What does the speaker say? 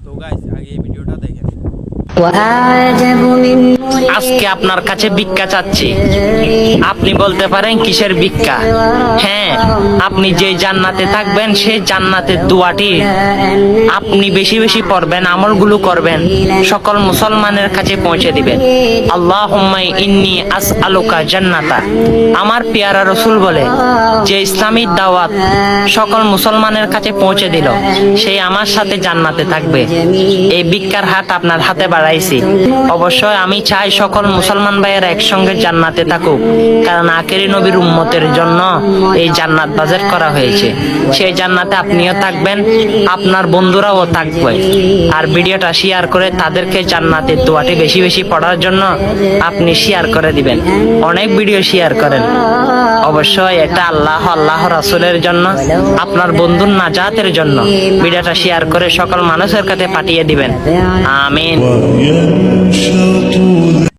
তো গাইস আগে এই ভিডিওটা দেখেন। আজকে আপনার কাছে ভিক্ষা চাচ্ছি। আপনি বলতে পারেন কিসের ভিক্ষা? হ্যাঁ, আপনি যে জান্নাতে থাকবেন সেই জান্নাতের দোয়াটি আপনি বেশি বেশি পড়বেন, আমলগুলো করবেন, সকল মুসলমানের কাছে পৌঁছে দিবেন। আল্লাহুম্মা ইন্নী আসআলুকা জান্নাতা। আমার পেয়ারা রাসূল বলে যে ইসলামী দাওয়াত সকল মুসলমানের কাছে পৌঁছে দিল, সেই আমার সাথে জান্নাতে থাকবে। এই ভিক্ষার হাত আপনার হাতে বাড়াইছি। অবশ্যই আমি চাই সকল মুসলমান ভাইয়েরা একসঙ্গে জান্নাতে থাকুক, কারণ আখেরি নবীর উম্মতের জন্য এই জান্নাত বাজেট করা হয়েছে। সেই জান্নাতে আপনিও থাকবেন, আপনার বন্ধুরাও থাকবে। আর ভিডিওটা শেয়ার করে তাদেরকে জান্নাতের দোয়াটি বেশি বেশি পড়ার জন্য আপনি শেয়ার করে দিবেন। অনেক ভিডিও শেয়ার করেন। অবশ্যই এটা আল্লাহ রাসূলের জন্য, আপনার বন্ধুর নাজাতের জন্য ভিডিওটা শেয়ার করে সকল মানুষের কাছে পাঠিয়ে দিবেন। আমিন।